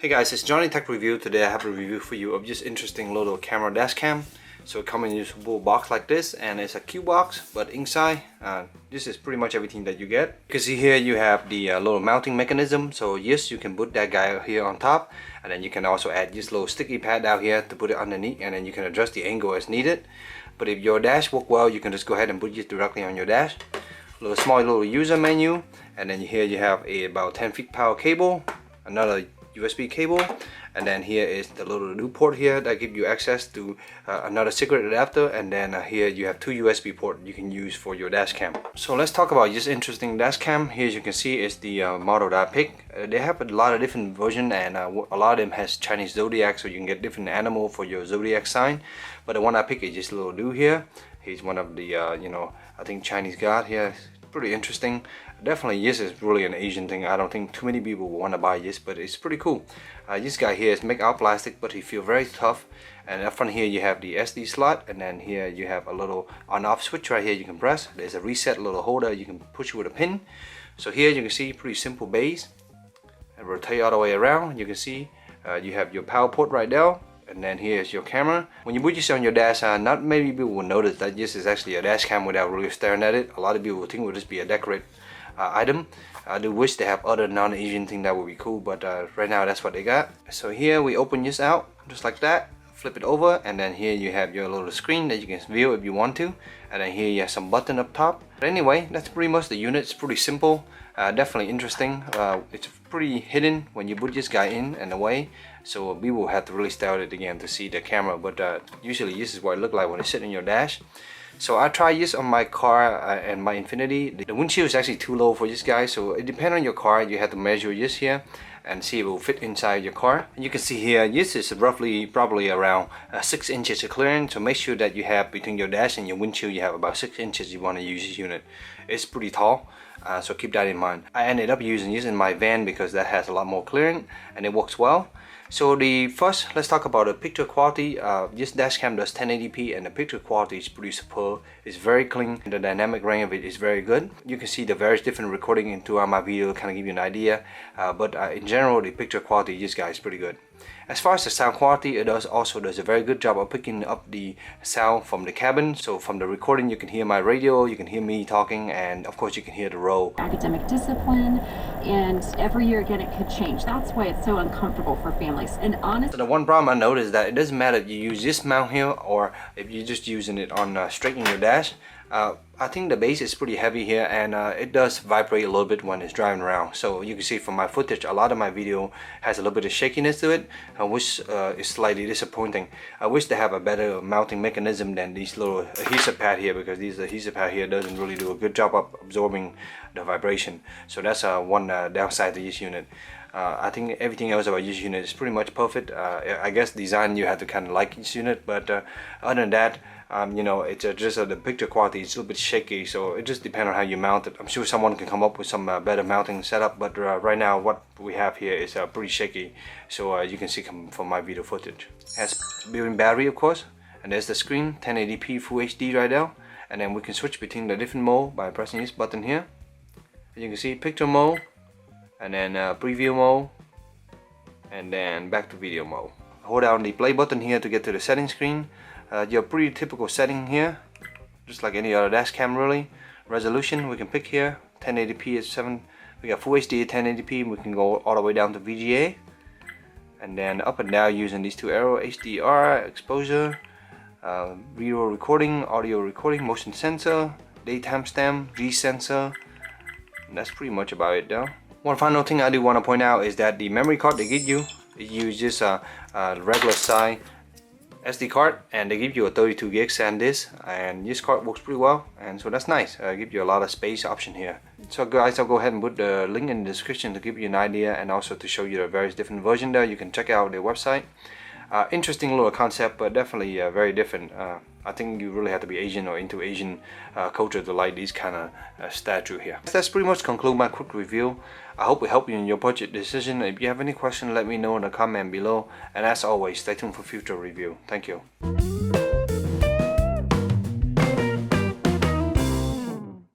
Hey guys, it's JohnyTechReview. Today I have a review for you of just interesting little camera dash cam. So it comes in a usable box like this, and it's a cube box, but inside this is pretty much everything that you get. You can see here you have the little mounting mechanism. So yes, you can put that guy here on top, and then you can also add this little sticky pad down here to put it underneath, and then you can adjust the angle as needed. But if your dash work well, you can just go ahead and put it directly on your dash. Small little user menu, and then here you have a about 10 feet power cable, another USB cable, and then here is the little new port here that gives you access to another secret adapter, and then here you have two USB ports you can use for your dash cam. So let's talk about this interesting dash cam. Here as you can see is the model that I picked. They have a lot of different versions, and a lot of them has Chinese zodiac, so you can get different animal for your zodiac sign. But the one I picked is this little dude here. He's one of the I think Chinese god here. Pretty interesting. Definitely this is really an Asian thing. I don't think too many people will want to buy this, but it's pretty cool. This guy here is made out of plastic, but he feels very tough. And up front here you have the SD slot, and then here you have a little on-off switch right here you can press. There's a reset little holder you can push with a pin. So here you can see pretty simple base, and rotate all the way around. You can see you have your power port right there. And then here's your camera. When you put this on your dash, not many people will notice that this is actually a dash cam without really staring at it. A lot of people will think it will just be a decorate item. I do wish they have other non-Asian thing that would be cool, but right now that's what they got. So here we open this out just like that, flip it over, and then here you have your little screen that you can view if you want to, and then here you have some button up top. But anyway, that's pretty much the unit. It's pretty simple, definitely interesting. It's pretty hidden when you put this guy in and away, so we will have to really stare at it again to see the camera, but usually this is what it looks like when it's sitting in your dash. So I tried this on my car and my Infinity. The windshield is actually too low for this guy, so it depends on your car. You have to measure this here and see if it will fit inside your car. And you can see here, this is probably around 6 inches of clearance. So make sure that you have between your dash and your windshield, you have about 6 inches you want to use this unit. It's pretty tall, so keep that in mind. I ended up using this in my van because that has a lot more clearance and it works well. So let's talk about the picture quality. This dashcam does 1080p, and the picture quality is pretty superb. It's very clean. The dynamic range of it is very good. You can see the various different recording throughout my video to kind of give you an idea. But in general, the picture quality, this guy is pretty good. As far as the sound quality, it also does a very good job of picking up the sound from the cabin. So from the recording, you can hear my radio, you can hear me talking, and of course you can hear the roll. Academic discipline, and every year again it could change. That's why it's so uncomfortable for families. And honestly, so the one problem I noticed is that it doesn't matter if you use this mount here or if you're just using it on straight in your dash. I think the base is pretty heavy here, and it does vibrate a little bit when it's driving around. So you can see from my footage, a lot of my video has a little bit of shakiness to it, which is slightly disappointing. I wish they have a better mounting mechanism than these little adhesive pad here, because these adhesive pad here doesn't really do a good job of absorbing the vibration. So that's one downside to this unit. I think everything else about this unit is pretty much perfect. I guess design you have to kind of like this unit, but other than that, it's just the picture quality is a little bit shaky, so it just depends on how you mount it. I'm sure someone can come up with some better mounting setup, but right now what we have here is pretty shaky, so you can see from my video footage. It has built-in battery, of course, and there's the screen, 1080p Full HD right there, and then we can switch between the different mode by pressing this button here. As you can see, picture mode, and then preview mode, and then back to video mode. Hold down the play button here to get to the setting screen. Your pretty typical setting here, just like any other dash cam really. Resolution we can pick here, 1080p is 7. We got Full HD at 1080p. We can go all the way down to VGA, and then up and down using these two arrows: HDR, exposure, video recording, audio recording, motion sensor, daytime stamp, G sensor, and that's pretty much about it though. One final thing I do want to point out is that the memory card they give you, it uses a regular size SD card, and they give you a 32 GB SanDisk, and this card works pretty well, and so that's nice. Give you a lot of space option here. So guys, I'll go ahead and put the link in the description to give you an idea, and also to show you the various different versions there. You can check out their website. Interesting little concept, but definitely very different. I think you really have to be Asian or into Asian culture to like these kind of statue here. That's pretty much conclude my quick review. I hope it helped you in your budget decision. If you have any questions, let me know in the comment below. And as always, stay tuned for future review. Thank you.